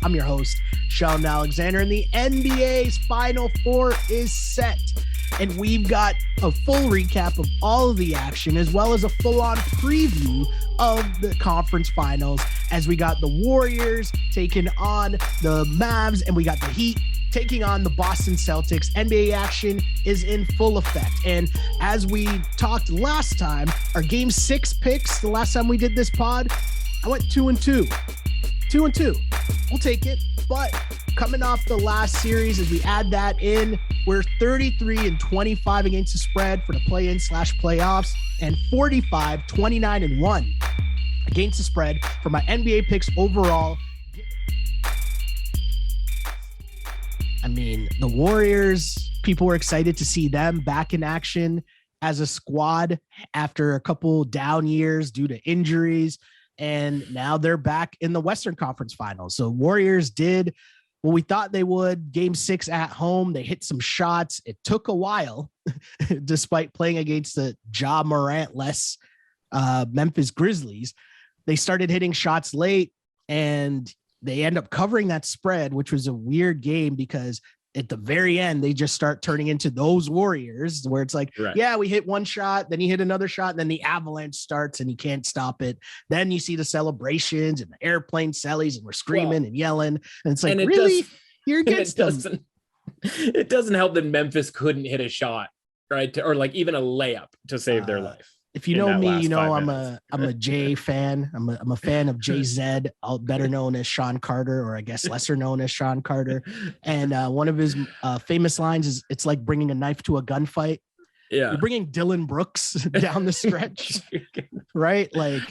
I'm your host, Sheldon Alexander, and the NBA's Final Four is set. And we've got a full recap of all of the action, as well as a full-on preview of the conference finals, as we got the Warriors taking on the Mavs, and we got the Heat taking on the Boston Celtics. NBA action is in full effect. And as we talked last time, our Game 6 picks, the last time we did this pod, I went 2-2. 2-2. We'll take it. But coming off the last series, as we add that in, we're 33-25 against the spread for the play-in/playoffs, and 45-29-1 against the spread for my NBA picks overall. I mean, the Warriors, people were excited to see them back in action as a squad after a couple down years due to injuries. And now they're back in the Western Conference Finals. So Warriors did what we thought they would. Game 6 at home, they hit some shots. It took a while, despite playing against the Ja Morant-less Memphis Grizzlies. They started hitting shots late, and they end up covering that spread, which was a weird game because at the very end, they just start turning into those Warriors where it's like, right, yeah, we hit one shot, then you hit another shot, and then the avalanche starts and you can't stop it. Then you see the celebrations and the airplane sellies, and we're screaming and yelling. And it's like, really? You're against them. It doesn't help that Memphis couldn't hit a shot, right? Or like even a layup to save their life. If you know me, you know I'm a Jay fan. I'm a fan of JZ, better known as Sean Carter, or I guess lesser known as Sean Carter. And one of his famous lines is, "It's like bringing a knife to a gunfight." Yeah, you're bringing Dylan Brooks down the stretch, right? Like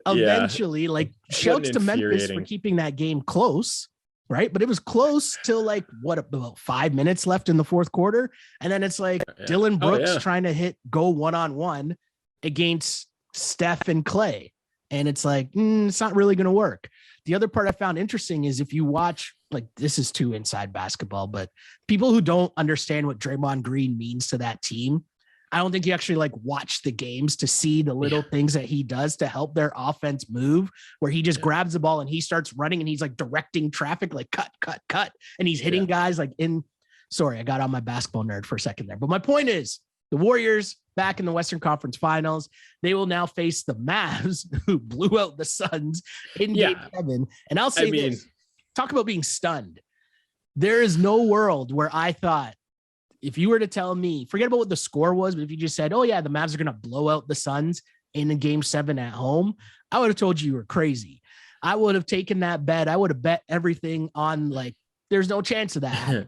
eventually, like shouts to Memphis for keeping that game close, right? But it was close till like about 5 minutes left in the fourth quarter, and then it's like Dylan Brooks trying to go one-on-one against Steph and Clay. And it's like, it's not really going to work. The other part I found interesting is if you watch, like, this is too inside basketball, but people who don't understand what Draymond Green means to that team, I don't think you actually like watch the games to see the little things that he does to help their offense move, where he just grabs the ball and he starts running and he's like directing traffic, like cut. And he's hitting guys like sorry, I got on my basketball nerd for a second there. But my point is, the Warriors back in the Western Conference Finals, they will now face the Mavs, who blew out the Suns in Game 7. And I'll say this, talk about being stunned. There is no world where I thought, if you were to tell me, forget about what the score was, but if you just said, oh yeah, the Mavs are going to blow out the Suns in a Game 7 at home, I would have told you were crazy. I would have taken that bet. I would have bet everything on, like, there's no chance of that.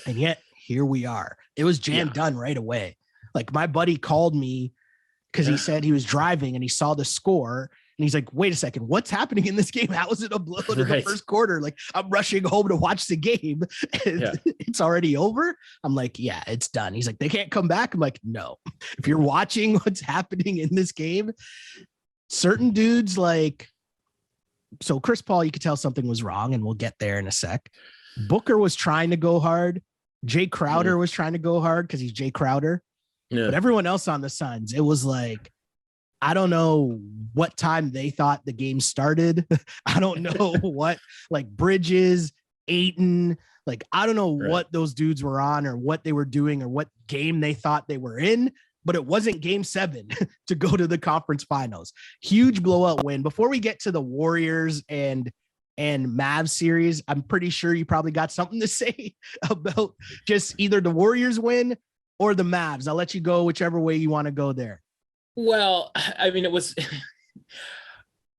And yet, here we are. It was done right away. Like, my buddy called me because he said he was driving and he saw the score and he's like, wait a second, what's happening in this game? How is it a blowout in the first quarter? Like, I'm rushing home to watch the game and it's already over. I'm like, yeah, it's done. He's like, they can't come back. I'm like, no, if you're watching what's happening in this game, certain dudes, like, so Chris Paul, you could tell something was wrong, and we'll get there in a sec. Booker was trying to go hard. Jay Crowder was trying to go hard because he's Jay Crowder. Yeah. But everyone else on the Suns, it was like, I don't know what time they thought the game started. I don't know what, like, Bridges, Ayton, like, I don't know what those dudes were on or what they were doing or what game they thought they were in, but it wasn't Game 7 to go to the conference finals. Huge blowout win. Before we get to the Warriors and Mavs series, I'm pretty sure you probably got something to say about just either the Warriors win or the Mavs. I'll let you go whichever way you want to go there. Well, I mean,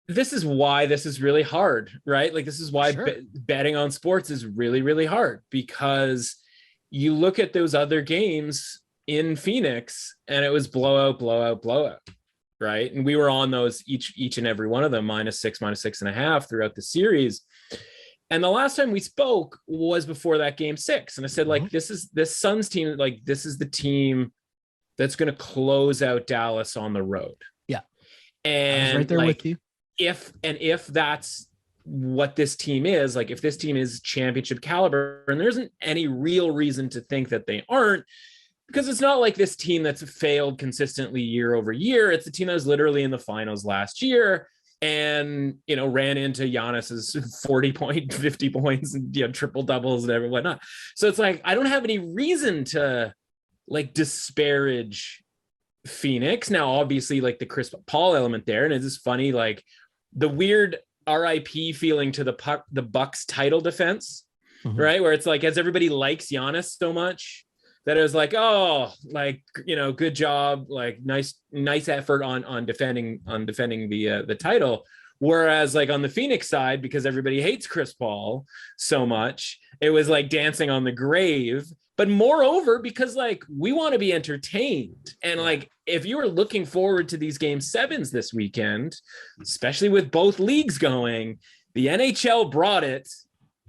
this is why this is really hard, right? Like, this is why betting on sports is really, really hard, because you look at those other games in Phoenix and it was blowout, right? And we were on those each and every one of them, -6, -6.5 throughout the series. And the last time we spoke was before that Game 6. And I said, like, this Suns team, like, this is the team that's going to close out Dallas on the road. Yeah. And I was right there, like, with you. If that's what this team is, like, if this team is championship caliber, and there isn't any real reason to think that they aren't, because it's not like this team that's failed consistently year over year. It's a team that was literally in the finals last year. and, you know, ran into Giannis's 40 point, 50 points and, you know, triple doubles and everything, whatnot. So it's like, I don't have any reason to like disparage Phoenix. Now, obviously, like the Chris Paul element there, and it's just funny, like the weird RIP feeling to the Bucks title defense, right? Where it's like, as everybody likes Giannis so much that it was like, oh, like, you know, good job, like nice effort on defending the title. Whereas like on the Phoenix side, because everybody hates Chris Paul so much, it was like dancing on the grave. But moreover, because like we want to be entertained. And like, if you were looking forward to these game sevens this weekend, especially with both leagues going, the NHL brought it,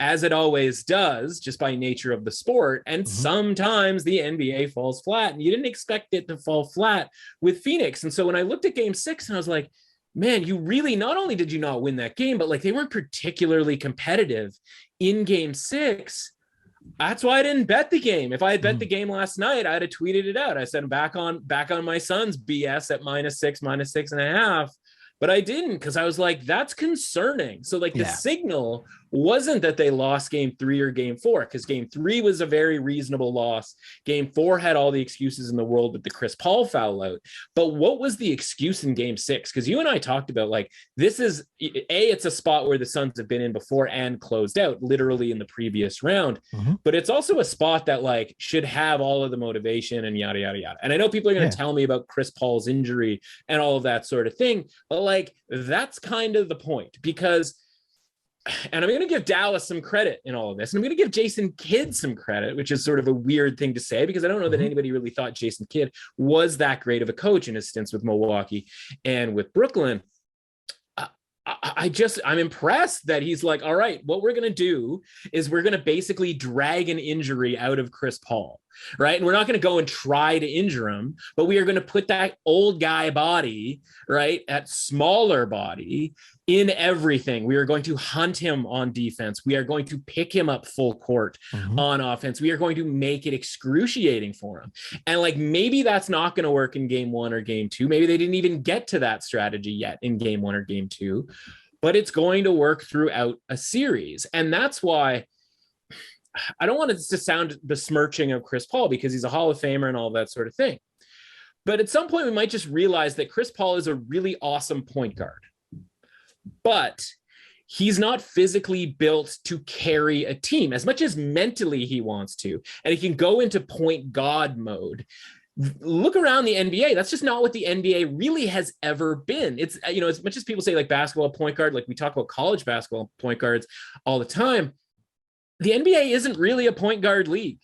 as it always does, just by nature of the sport. And sometimes the NBA falls flat, and you didn't expect it to fall flat with Phoenix. And so when I looked at game 6, and I was like, man, you really, not only did you not win that game, but like they weren't particularly competitive in game 6. That's why I didn't bet the game. If I had bet the game last night, I'd have tweeted it out. I said, back on my son's BS at -6.5. But I didn't, because I was like, that's concerning. So like the signal wasn't that they lost game 3 or game 4, because game 3 was a very reasonable loss. Game 4 had all the excuses in the world with the Chris Paul foul out. But what was the excuse in game 6? Because you and I talked about, like, this is it's a spot where the Suns have been in before and closed out literally in the previous round. But it's also a spot that like should have all of the motivation and yada, yada, yada. And I know people are going to tell me about Chris Paul's injury and all of that sort of thing, but like, that's kind of the point, because, and I'm going to give Dallas some credit in all of this, and I'm going to give Jason Kidd some credit, which is sort of a weird thing to say, because I don't know that anybody really thought Jason Kidd was that great of a coach in his stints with Milwaukee and with Brooklyn. I'm impressed that he's like, all right, what we're going to do is we're going to basically drag an injury out of Chris Paul, right? And we're not going to go and try to injure him, but we are going to put that old guy body, right, at smaller body in everything. We are going to hunt him on defense. We are going to pick him up full court on offense. We are going to make it excruciating for him. And like, maybe that's not going to work in game 1 or game 2. Maybe they didn't even get to that strategy yet in game 1 or game 2, but it's going to work throughout a series. And that's why I don't want it to sound besmirching of Chris Paul, because he's a Hall of Famer and all that sort of thing. But at some point we might just realize that Chris Paul is a really awesome point guard, but he's not physically built to carry a team as much as mentally he wants to. And he can go into point God mode. Look around the NBA. That's just not what the NBA really has ever been. It's, you know, as much as people say like basketball point guard, like we talk about college basketball point guards all the time, the NBA isn't really a point guard league,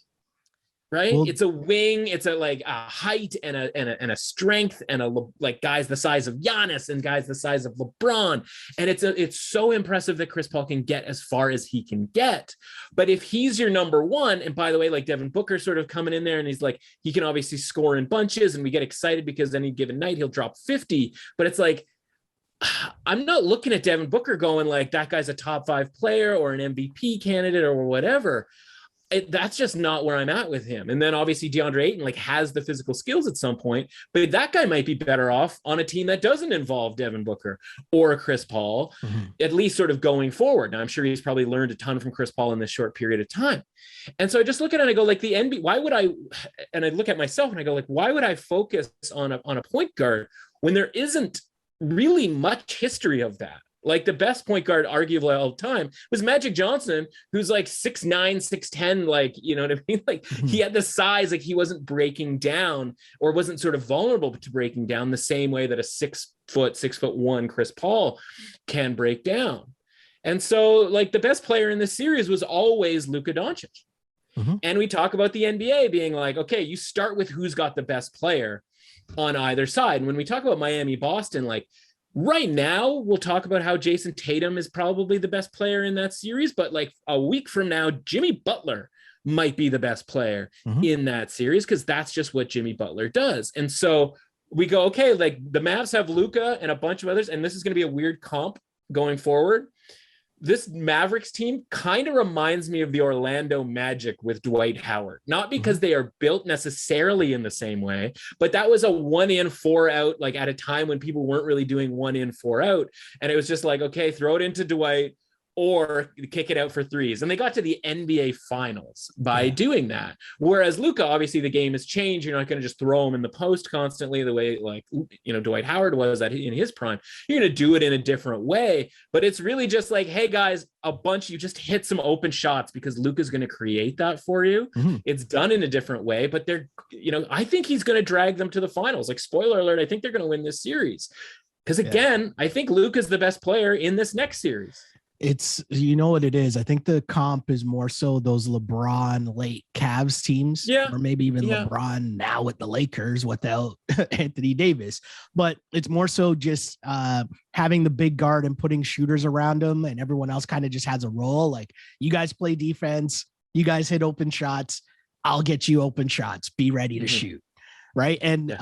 right? Well, it's a wing, it's a like a height and a strength and like guys the size of Giannis and guys the size of LeBron. And it's so impressive that Chris Paul can get as far as he can get. But if he's your number one, and by the way, like Devin Booker sort of coming in there and he's like, he can obviously score in bunches and we get excited because any given night he'll drop 50, but it's like, I'm not looking at Devin Booker going like that guy's a top 5 player or an MVP candidate or whatever. That's just not where I'm at with him. And then obviously DeAndre Ayton like has the physical skills at some point, but that guy might be better off on a team that doesn't involve Devin Booker or Chris Paul, at least sort of going forward. Now I'm sure he's probably learned a ton from Chris Paul in this short period of time. And so I just look at it and I go like the NBA, why would I, and I look at myself and I go like, why would I focus on a point guard when there isn't really much history of that? Like the best point guard arguably all the time was Magic Johnson, who's like 6'9", 6'10", like, you know what I mean? Like he had the size, like he wasn't breaking down or wasn't sort of vulnerable to breaking down the same way that a 6'1" Chris Paul can break down. And so like the best player in this series was always Luka Doncic. And we talk about the NBA being like, okay, you start with who's got the best player on either side. And when we talk about Miami, Boston, like right now, we'll talk about how Jason Tatum is probably the best player in that series. But like a week from now, Jimmy Butler might be the best player in that series because that's just what Jimmy Butler does. And so we go, okay, like the Mavs have Luka and a bunch of others, and this is going to be a weird comp going forward. this Mavericks team kind of reminds me of the Orlando Magic with Dwight Howard, not because they are built necessarily in the same way, but that was a 1 in 4 out, like at a time when people weren't really doing 1 in 4 out. And it was just like, okay, throw it into Dwight or kick it out for threes. And they got to the NBA finals by doing that. Whereas Luka, obviously the game has changed. You're not going to just throw him in the post constantly the way like, Dwight Howard was in his prime. You're going to do it in a different way, but it's really just like, hey guys, you just hit some open shots because Luka's going to create that for you. It's done in a different way, but I think he's going to drag them to the finals. Like, spoiler alert, I think they're going to win this series. Because again, I think Luka's the best player in this next series. It's, you know what it is? I think the comp is more so those LeBron late Cavs teams, or maybe even LeBron now with the Lakers without Anthony Davis. But it's more so just having the big guard and putting shooters around him, and everyone else kind of just has a role. Like, you guys play defense, you guys hit open shots, I'll get you open shots. Be ready to shoot, right? And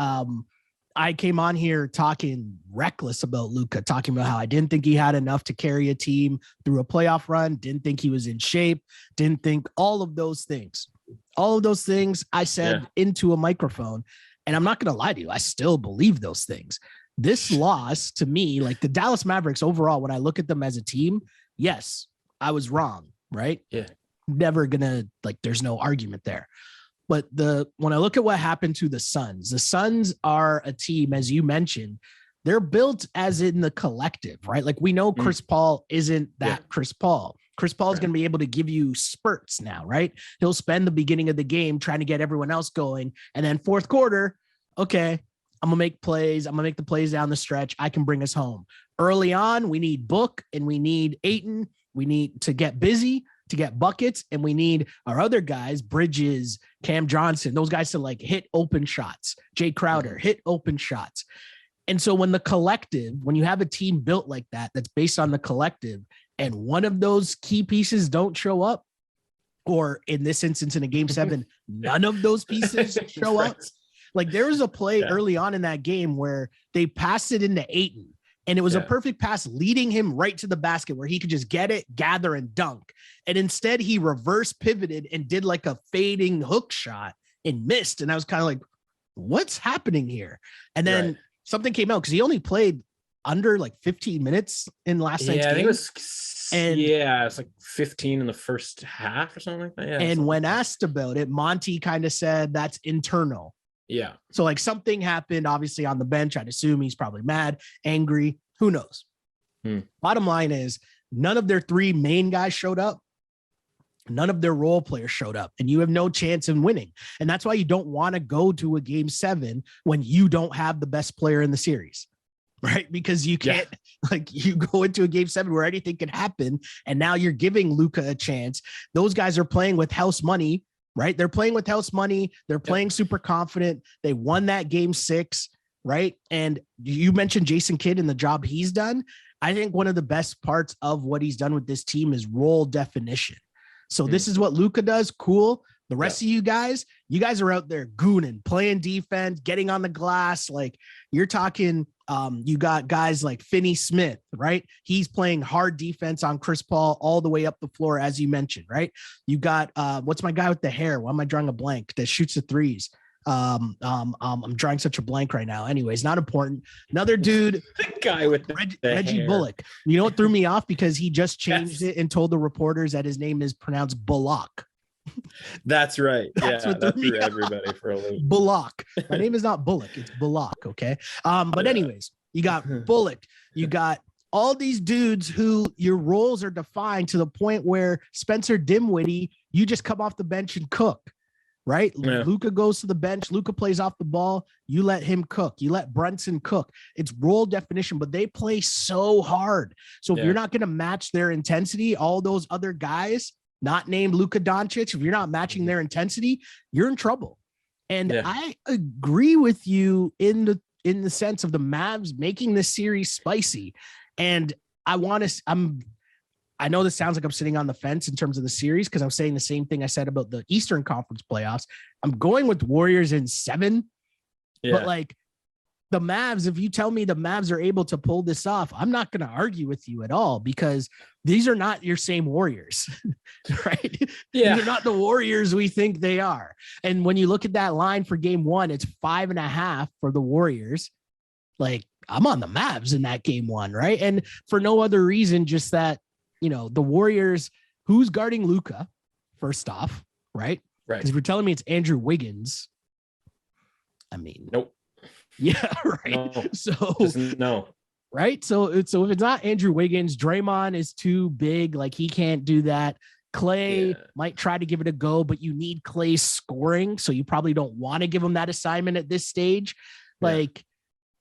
I came on here talking reckless about Luka, talking about how I didn't think he had enough to carry a team through a playoff run, didn't think he was in shape, didn't think all of those things. All of those things I said into a microphone, and I'm not going to lie to you, I still believe those things. This loss to me, like the Dallas Mavericks overall, when I look at them as a team, yes, I was wrong, right? Yeah. Never gonna, like, there's no argument there. But when I look at what happened to the Suns are a team, as you mentioned, they're built as in the collective, right? Like, we know Chris Paul isn't that Chris Paul. Chris Paul is going to be able to give you spurts now, right? He'll spend the beginning of the game trying to get everyone else going. And then fourth quarter, okay, I'm going to make plays. I'm going to make the plays down the stretch. I can bring us home. Early on, we need Book and we need Ayton. We need to get busy, to get buckets, and we need our other guys, Bridges, Cam Johnson, those guys to like hit open shots. Jay Crowder, hit open shots. And so when you have a team built like that, that's based on the collective, and one of those key pieces don't show up, or in this instance, in a game 7, none of those pieces show up. Like, there was a play early on in that game where they passed it into Ayton, and it was a perfect pass leading him right to the basket where he could just get it, gather, and dunk. And instead he reverse pivoted and did like a fading hook shot and missed. And I was kind of like, what's happening here? And then something came out because he only played under like 15 minutes in last night's game. I think it's like 15 in the first half or something like that. And when asked about it, Monty kind of said that's internal. Yeah. So like something happened, obviously, on the bench. I'd assume he's probably mad, angry. Who knows? Bottom line is, none of their 3 main guys showed up. None of their role players showed up, and you have no chance in winning. And that's why you don't want to go to a game 7 when you don't have the best player in the series, right? Because you can't, like, you go into a game 7 where anything can happen. And now you're giving Luka a chance. Those guys are playing with house money, right? They're playing with house money. They're playing super confident. They won that game 6, right? And you mentioned Jason Kidd and the job he's done. I think one of the best parts of what he's done with this team is role definition. So this is what Luka does. Cool. The rest of you guys are out there gooning, playing defense, getting on the glass. Like, you're talking, you got guys like Finney-Smith, right? He's playing hard defense on Chris Paul all the way up the floor, as you mentioned, right? You got, what's my guy with the hair? Why am I drawing a blank? That shoots the threes. I'm drawing such a blank right now. Anyways, not important. Another dude, the guy with Reggie hair. Bullock. You know what threw me off? Because he just changed it and told the reporters that his name is pronounced Bullock. That's right. That's what that threw everybody for a loop. Bullock. My name is not Bullock, it's Bullock. Okay. But anyways, you got Bullock, you got all these dudes who your roles are defined to the point where Spencer Dinwiddie, you just come off the bench and cook. Right? Yeah. Luka goes to the bench. Luka plays off the ball. You let him cook. You let Brunson cook. It's role definition, but they play so hard. So if you're not going to match their intensity, all those other guys not named Luka Doncic, if you're not matching their intensity, you're in trouble. And I agree with you in the sense of the Mavs making this series spicy. And I know this sounds like I'm sitting on the fence in terms of the series, because I'm saying the same thing I said about the Eastern Conference playoffs. I'm going with Warriors in 7, but like, the Mavs, if you tell me the Mavs are able to pull this off, I'm not going to argue with you at all, because these are not your same Warriors, right? Yeah. These are not the Warriors we think they are. And when you look at that line for game one, it's 5.5 for the Warriors. Like, I'm on the Mavs in that game one, right? And for no other reason, just that, the Warriors, who's guarding Luka, first off, right? Right. Because if you're telling me it's Andrew Wiggins, I mean, nope. Yeah, right. No. So no. Right. So if it's not Andrew Wiggins, Draymond is too big. Like, he can't do that. Clay might try to give it a go, but you need Clay scoring. So you probably don't want to give him that assignment at this stage. Like,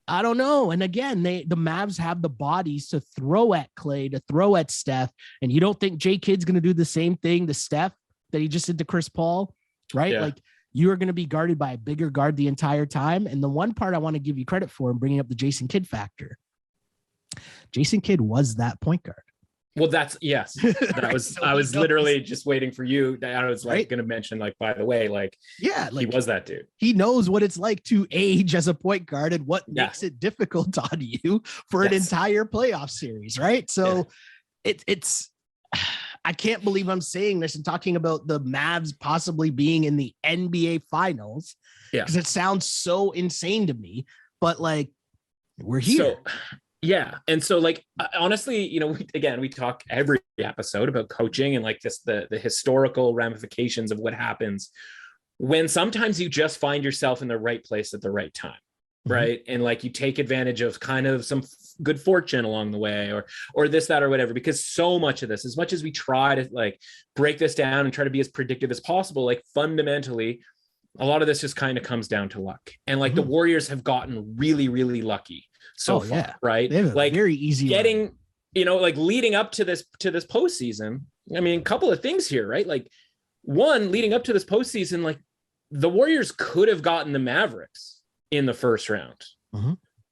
I don't know. And again, the Mavs have the bodies to throw at Clay, to throw at Steph. And you don't think J Kidd's going to do the same thing to Steph that he just did to Chris Paul, right? Yeah. Like, you are going to be guarded by a bigger guard the entire time. And the one part I want to give you credit for in bringing up the Jason Kidd factor, Jason Kidd was that point guard. Well, yes. That Right. was, So I was he knows. literally just waiting for you. I was like going to mention, like, by the way, like, he was that dude. He knows what it's like to age as a point guard and what makes it difficult on you for an entire playoff series. Right. So it's, I can't believe I'm saying this and talking about the Mavs possibly being in the NBA finals, because it sounds so insane to me, but like, we're here. So, yeah. And so, like, honestly, we talk every episode about coaching and like the historical ramifications of what happens when sometimes you just find yourself in the right place at the right time. Right. And like, you take advantage of kind of some good fortune along the way, or this, that, or whatever, because so much of this, as much as we try to like break this down and try to be as predictive as possible, like, fundamentally, a lot of this just kind of comes down to luck. And like, the Warriors have gotten really, really lucky so far. Right. They have a very easy getting, like, leading up to this postseason. I mean, a couple of things here, right? Like, one, leading up to this postseason, like, the Warriors could have gotten the Mavericks in the first round,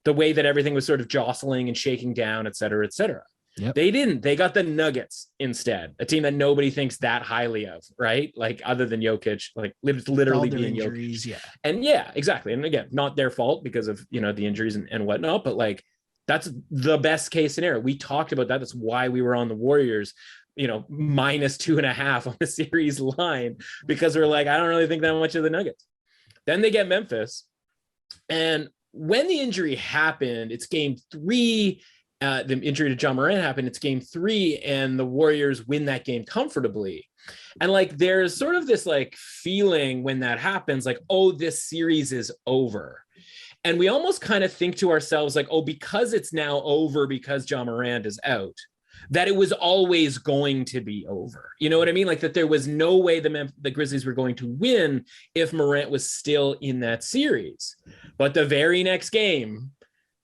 the way that everything was sort of jostling and shaking down, et cetera, et cetera. They didn't. They got the Nuggets instead, a team that nobody thinks that highly of, right? Like, other than Jokic, like, literally being injuries, Jokic. And exactly. And again, not their fault because of, the injuries and whatnot, but like, that's the best case scenario. We talked about that. That's why we were on the Warriors, -2.5 on the series line, because we're like, I don't really think that much of the Nuggets. Then they get Memphis. And when the injury happened, it's game 3. The injury to John Morant happened. It's game 3, and the Warriors win that game comfortably. And like, there's sort of this like feeling when that happens, like, oh, this series is over. And we almost kind of think to ourselves, like, oh, because it's now over because John Morant is out, that it was always going to be over. You know what I mean? Like, that there was no way the Grizzlies were going to win if Morant was still in that series. But the very next game,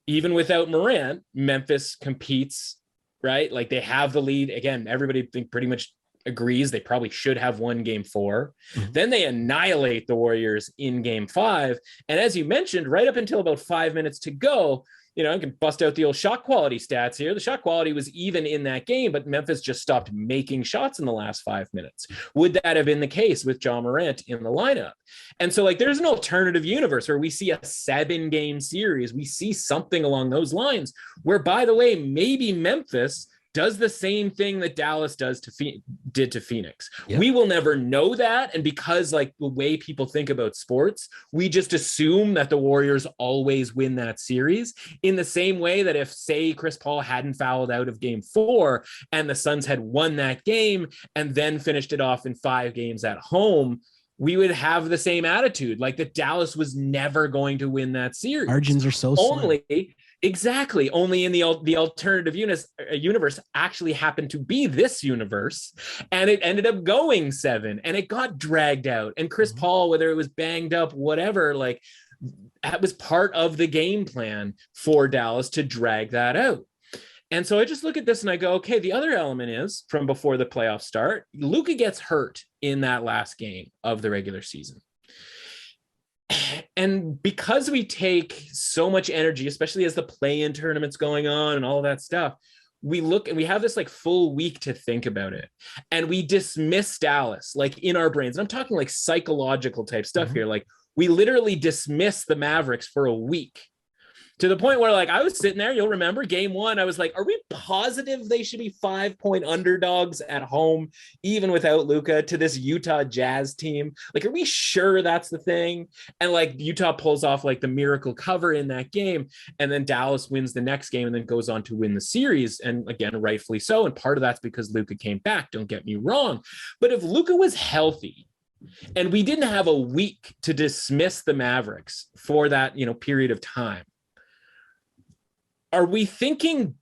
even without Morant, Memphis competes, right? Like, they have the lead. Again, everybody pretty much agrees they probably should have won game 4. Then they annihilate the Warriors in game 5. And as you mentioned, right up until about 5 minutes to go, I can bust out the old shot quality stats here. The shot quality was even in that game, but Memphis just stopped making shots in the last 5 minutes. Would that have been the case with John Morant in the lineup? And so, like, there's an alternative universe where we see a 7-game series. We see something along those lines where, by the way, maybe Memphis does the same thing that Dallas did to Phoenix. We will never know that. And because, like, the way people think about sports, we just assume that the Warriors always win that series, in the same way that if, say, Chris Paul hadn't fouled out of game 4 and the Suns had won that game and then finished it off in 5 games at home, we would have the same attitude, like that Dallas was never going to win that series. Margins are so slim. Exactly. Only in the alternative universe actually happened to be this universe, and it ended up going 7, and it got dragged out. And Chris Paul, whether it was banged up, whatever, like, that was part of the game plan for Dallas to drag that out. And so I just look at this and I go, okay, the other element is, from before the playoffs start, Luka gets hurt in that last game of the regular season. And because we take so much energy, especially as the play-in tournament's going on and all of that stuff, we look and we have this like full week to think about it. And we dismiss Dallas, like, in our brains. And I'm talking like psychological type stuff here. Like, we literally dismiss the Mavericks for a week to the point where like I was sitting there, you'll remember game one, I was like, are we positive they should be 5-point underdogs at home, even without Luka, to this Utah Jazz team? Like, are we sure that's the thing? And like Utah pulls off like the miracle cover in that game. And then Dallas wins the next game and then goes on to win the series. And again, rightfully so. And part of that's because Luka came back. Don't get me wrong. But if Luka was healthy, and we didn't have a week to dismiss the Mavericks for that, period of time, are we thinking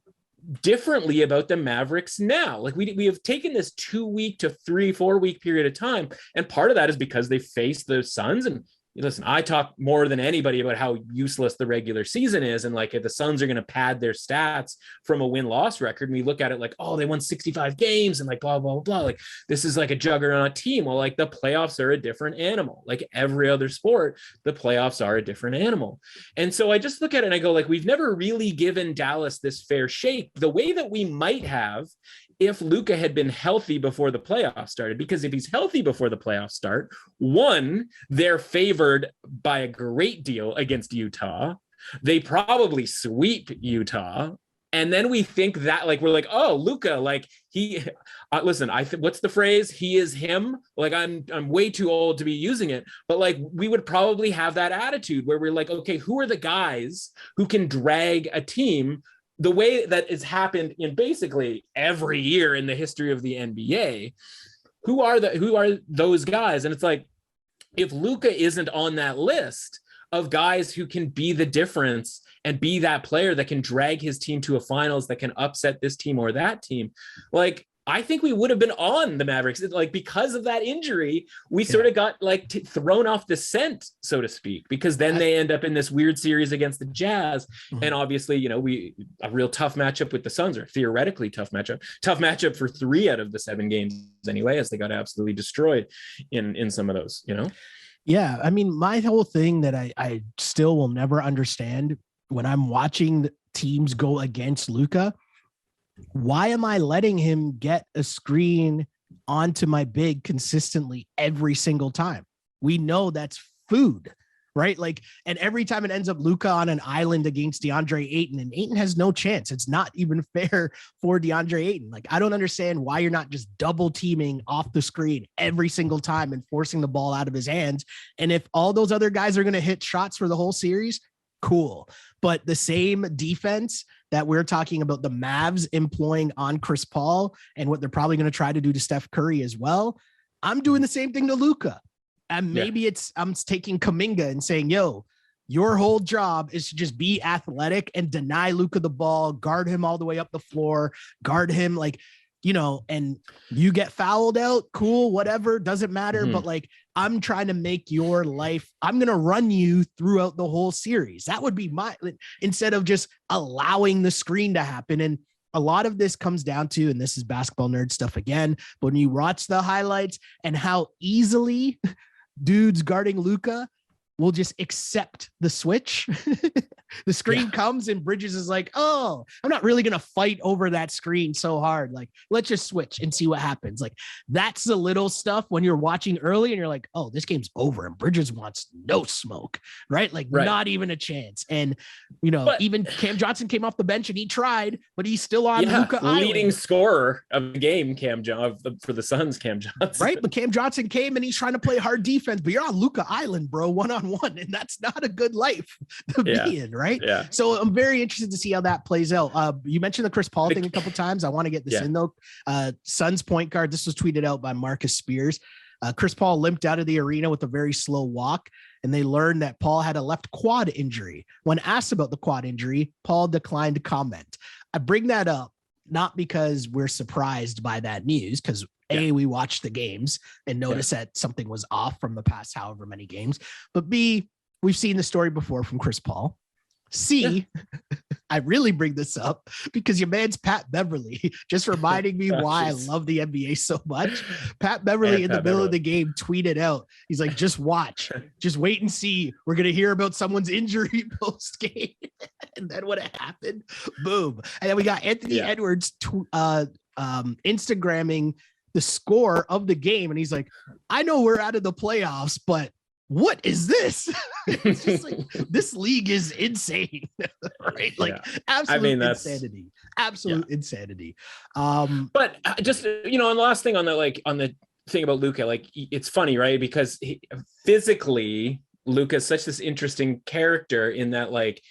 differently about the Mavericks now? Like we have taken this 2-week to 3-4 week period of time. And part of that is because they faced the Suns. And listen, I talk more than anybody about how useless the regular season is. And like, if the Suns are going to pad their stats from a win-loss record, and we look at it like, oh, they won 65 games and like, blah, blah, blah. Like, this is like a juggernaut team. Well, like the playoffs are a different animal. Like every other sport, the playoffs are a different animal. And so I just look at it and I go like, we've never really given Dallas this fair shake the way that we might have if Luka had been healthy before the playoffs started. Because if he's healthy before the playoffs start, one, they're favored by a great deal against Utah. They probably sweep Utah. And then we think that like, we're like, oh, Luka, like he, listen, what's the phrase? He is him. Like I'm way too old to be using it, but like we would probably have that attitude where we're like, okay, who are the guys who can drag a team the way that it's happened in basically every year in the history of the NBA? Who are those guys? And it's like, if Luka isn't on that list of guys who can be the difference and be that player that can drag his team to a finals, that can upset this team or that team, like, I think we would have been on the Mavericks. Like, because of that injury, we sort of got like thrown off the scent, so to speak, because then they end up in this weird series against the Jazz. And obviously, a real tough matchup with the Suns, or theoretically tough matchup for 3 out of the 7 games anyway, as they got absolutely destroyed in some of those, Yeah. I mean, my whole thing that I still will never understand when I'm watching teams go against Luka, why am I letting him get a screen onto my big consistently every single time? We know that's food, right? Like, and every time it ends up Luka on an island against DeAndre Ayton, and Ayton has no chance. It's not even fair for DeAndre Ayton. Like, I don't understand why you're not just double teaming off the screen every single time and forcing the ball out of his hands. And if all those other guys are going to hit shots for the whole series, cool. But the same defense that we're talking about the Mavs employing on Chris Paul and what they're probably going to try to do to Steph Curry as well, I'm doing the same thing to Luka. And maybe I'm taking Kuminga and saying, yo, your whole job is to just be athletic and deny Luka the ball, guard him all the way up the floor, guard him like, and you get fouled out, cool, whatever, doesn't matter. But like, I'm trying to make your life, I'm going to run you throughout the whole series. That would be instead of just allowing the screen to happen. And a lot of this comes down to, and this is basketball nerd stuff again, but when you watch the highlights and how easily dudes guarding Luka will just accept the switch. The screen comes and Bridges is like, oh, I'm not really going to fight over that screen so hard. Like, let's just switch and see what happens. Like, that's the little stuff when you're watching early and you're like, oh, this game's over. And Bridges wants no smoke, right? Like, not even a chance. And, even Cam Johnson came off the bench and he tried, but he's still on Luka leading Island. Scorer of the game, for the Suns, Cam Johnson. Right, but Cam Johnson came and he's trying to play hard defense, but you're on Luka Island, bro, 1-on-1, and that's not a good life to be in, right? Yeah. So I'm very interested to see how that plays out. You mentioned the Chris Paul thing a couple times. I want to get this in though. Suns point guard. This was tweeted out by Marcus Spears. Chris Paul limped out of the arena with a very slow walk, and they learned that Paul had a left quad injury. When asked about the quad injury, Paul declined to comment. I bring that up not because we're surprised by that news, because A, we watched the games and noticed that something was off from the past however many games, but B, we've seen the story before from Chris Paul. C, I really bring this up because your man's Pat Beverly just reminding me why I love the NBA so much. Pat Beverly in the middle of the game tweeted out, he's like, just watch, just wait and see. We're going to hear about someone's injury post game. And then what happened? Boom. And then we got Anthony Edwards Instagramming the score of the game. And he's like, I know we're out of the playoffs, but what is this? It's just like, this league is insane, right? Like absolute insanity, absolute insanity. But just, you know, and the last thing on the, like, on the thing about Luka, like, it's funny, right? Because physically, Luka is such this interesting character in that, like,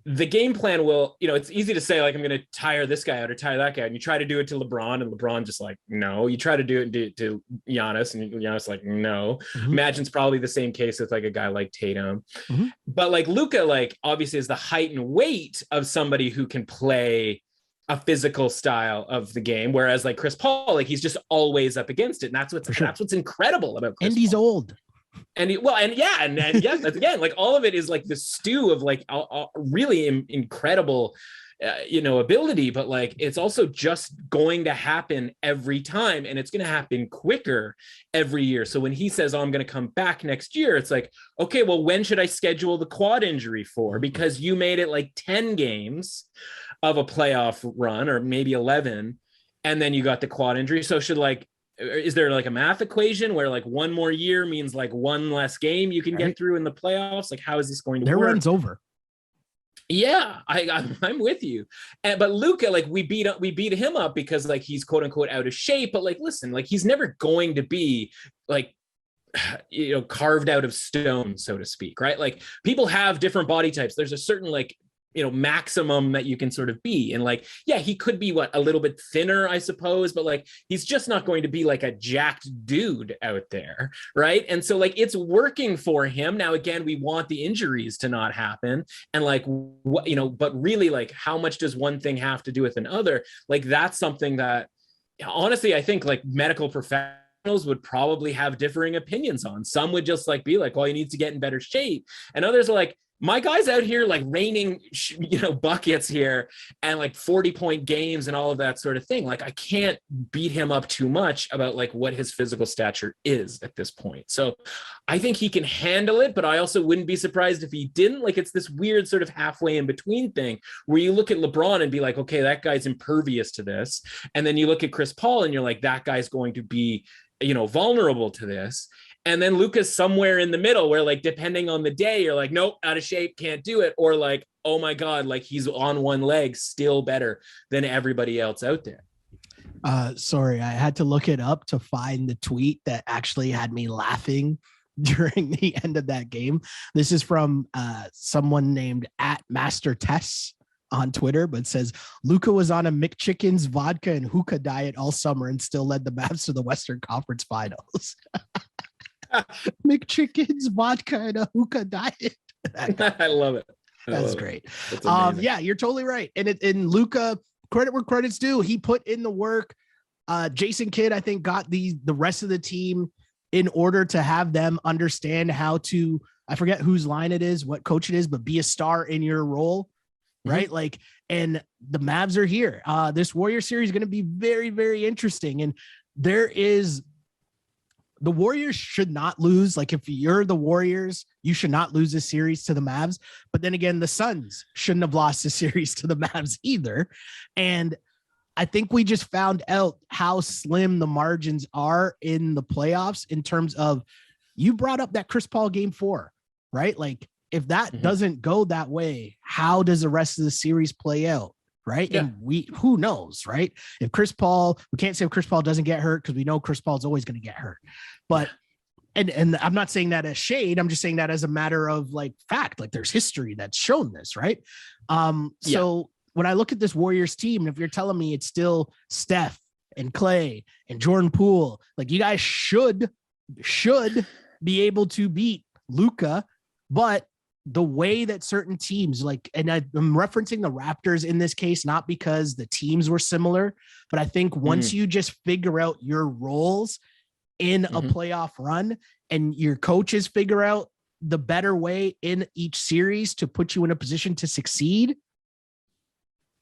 the game plan will, you know, it's easy to say, like, I'm going to tire this guy out or tire that guy. And you try to do it to LeBron, and LeBron just like, no. You try to do it to Giannis, and Giannis like, no. Imagine it's probably the same case with like a guy like Tatum. But like Luka, like, obviously is the height and weight of somebody who can play a physical style of the game. Whereas like Chris Paul, like, he's just always up against it. And that's what's incredible about Chris Paul. He's old. And yes, that's, again, like, all of it is like the stew of like really incredible, you know, ability, but like, it's also just going to happen every time, and it's going to happen quicker every year. So when he says, oh, I'm going to come back next year, it's like, okay, well, when should I schedule the quad injury for? Because you made it like 10 games of a playoff run, or maybe 11, and then you got the quad injury. So is there like a math equation where like one more year means like one less game you can get through in the playoffs? Like, how is this going to work? Their run's over. Yeah, I'm with you. But Luka, like, we beat him up because like he's quote unquote out of shape. But like, listen, like, he's never going to be like, you know, carved out of stone, so to speak, right? Like, people have different body types. There's a certain, like, you know, maximum that you can sort of be. And like, yeah, he could be a little bit thinner, I suppose, but like, he's just not going to be like a jacked dude out there. Right. And so like, it's working for him. Now, again, we want the injuries to not happen. And like, what, you know, but really, like, how much does one thing have to do with another? Like, that's something that, honestly, I think like medical professionals would probably have differing opinions on. Some would just like be like, well, he needs to get in better shape. And others are like, my guy's out here like raining, you know, buckets here, and like 40-point games and all of that sort of thing. Like, I can't beat him up too much about like what his physical stature is at this point. So I think he can handle it, but I also wouldn't be surprised if he didn't. Like, it's this weird sort of halfway in between thing where you look at LeBron and be like, okay, that guy's impervious to this. And then you look at Chris Paul and you're like, that guy's going to be, you know, vulnerable to this. And then Luka's somewhere in the middle where, like, depending on the day, you're like, nope, out of shape, can't do it. Or like, oh my God, like, he's on one leg, still better than everybody else out there. Sorry, I had to look it up to find the tweet that actually had me laughing during the end of that game. This is from someone named @MasterTess on Twitter, but says Luka was on a McChicken's vodka and hookah diet all summer and still led the Mavs to the Western Conference Finals. McChicken's vodka and a hookah diet. I love it. That's great. Yeah, you're totally right. And in Luka, credit where credit's due. He put in the work. Jason Kidd, I think, got the rest of the team in order to have them understand how to, I forget whose line it is, what coach it is, but be a star in your role. Right. Mm-hmm. Like, and the Mavs are here. This Warrior series is going to be very, very interesting. And the Warriors should not lose. Like, if you're the Warriors, you should not lose this series to the Mavs. But then again, the Suns shouldn't have lost the series to the Mavs either. And I think we just found out how slim the margins are in the playoffs in terms of, you brought up that Chris Paul game 4, right? Like, if that doesn't go that way, how does the rest of the series play out? Right. Yeah. And who knows, right? If Chris Paul, we can't say if Chris Paul doesn't get hurt, because we know Chris Paul is always going to get hurt. But, and I'm not saying that as shade. I'm just saying that as a matter of like fact, like there's history that's shown this, right? So when I look at this Warriors team, and if you're telling me it's still Steph and Clay and Jordan Poole, like, you guys should be able to beat Luka, but the way that certain teams, like, and I'm referencing the Raptors in this case, not because the teams were similar, but I think once you just figure out your roles in a playoff run and your coaches figure out the better way in each series to put you in a position to succeed,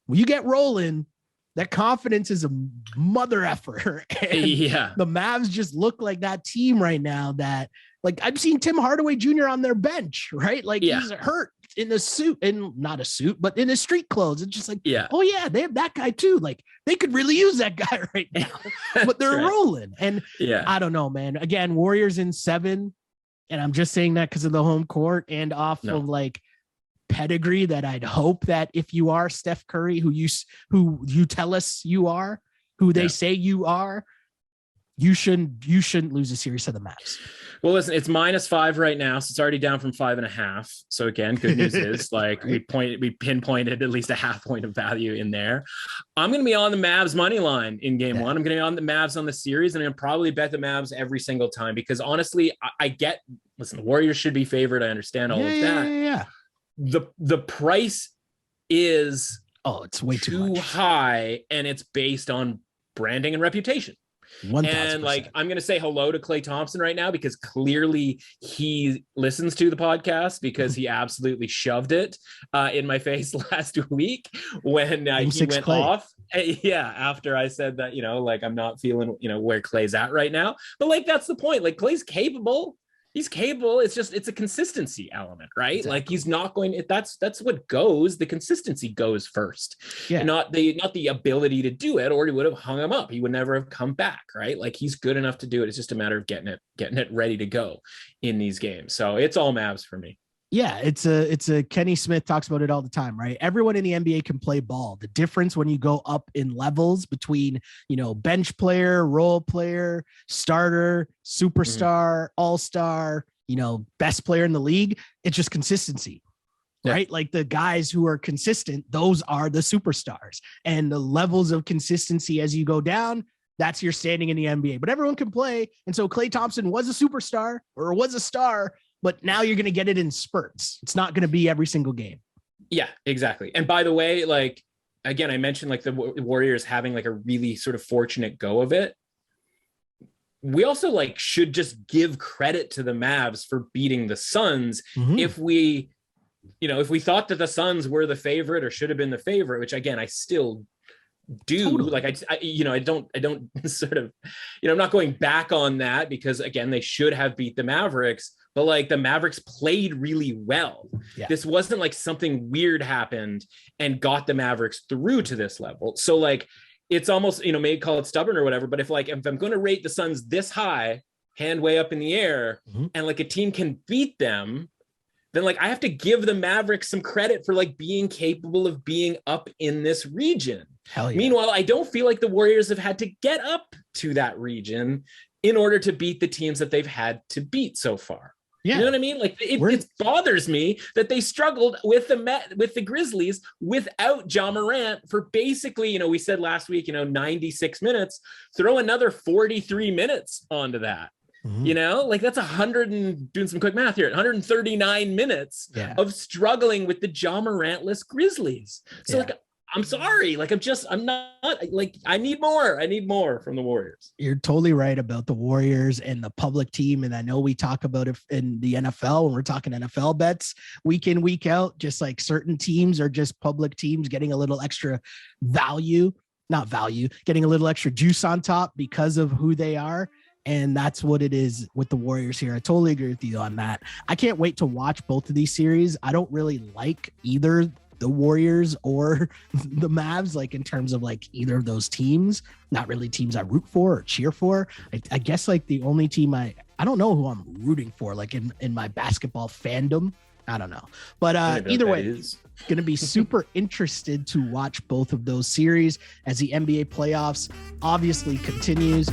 when you get rolling, that confidence is a mother effer. Yeah. The Mavs just look like that team right now that, like, I've seen Tim Hardaway Jr. on their bench, right? Like, he's hurt in the suit, and not a suit, but in his street clothes. It's just like, oh yeah, they have that guy too. Like, they could really use that guy right now, but they're rolling. And I don't know, man. Again, Warriors in 7. And I'm just saying that because of the home court and off of like pedigree that I'd hope that if you are Steph Curry, who you tell us you are, who they say you are, you shouldn't lose a series to the Mavs. Well, listen, it's -5 right now, so it's already down from 5.5. So again, good news is like we pinpointed at least a half point of value in there. I'm going to be on the Mavs money line in game one. I'm going to be on the Mavs on the series, and I'm going to probably bet the Mavs every single time because honestly, listen, the Warriors should be favored. I understand all of that. Yeah. The price is it's way too high, and it's based on branding and reputation. 1,000%. And like, I'm going to say hello to Klay Thompson right now because clearly he listens to the podcast because he absolutely shoved it in my face last week when he went off. After I said that, like I'm not feeling, where Klay's at right now. But like, that's the point. Like Klay's capable. He's capable. It's a consistency element, right? Exactly. Like he's not going. That's what goes. The consistency goes first, not the ability to do it, or he would have hung him up. He would never have come back, right? Like he's good enough to do it. It's just a matter of getting it ready to go in these games. So it's all Mavs for me. Yeah, it's a Kenny Smith talks about it all the time, right? Everyone in the NBA can play ball. The difference when you go up in levels between, bench player, role player, starter, superstar, all-star, best player in the league, it's just consistency. Right? Like the guys who are consistent, those are the superstars. And the levels of consistency as you go down, that's your standing in the NBA. But everyone can play. And so Klay Thompson was a superstar or was a star, but now you're going to get it in spurts. It's not going to be every single game. Yeah, exactly. And by the way, like, again, I mentioned like the Warriors having like a really sort of fortunate go of it. We also like should just give credit to the Mavs for beating the Suns. If we thought that the Suns were the favorite or should have been the favorite, which again, I still do. Totally. Like I don't sort of, I'm not going back on that because again, they should have beat the Mavericks. But like the Mavericks played really well. Yeah. This wasn't like something weird happened and got the Mavericks through to this level. So like, it's almost, maybe call it stubborn or whatever, but if I'm going to rate the Suns this high, hand way up in the air, and like a team can beat them, then like I have to give the Mavericks some credit for like being capable of being up in this region. Hell yeah. Meanwhile, I don't feel like the Warriors have had to get up to that region in order to beat the teams that they've had to beat so far. Yeah. You know what I mean? Like it bothers me that they struggled with the Grizzlies without Ja Morant for basically, we said last week, 96 minutes, throw another 43 minutes onto that. Like that's 100 and doing some quick math here, 139 minutes of struggling with the Ja Morant-less Grizzlies. So like, I'm sorry. Like, I'm not like, I need more from the Warriors. You're totally right about the Warriors and the public team. And I know we talk about it in the NFL when we're talking NFL bets week in, week out, just like certain teams are just public teams getting a little extra getting a little extra juice on top because of who they are. And that's what it is with the Warriors here. I totally agree with you on that. I can't wait to watch both of these series. I don't really like either the Warriors or the Mavs, like in terms of like either of those teams, not really teams I root for or cheer for. I guess like the only team I don't know who I'm rooting for, like in my basketball fandom. I don't know. But either way, going to be super interested to watch both of those series as the NBA playoffs obviously continues.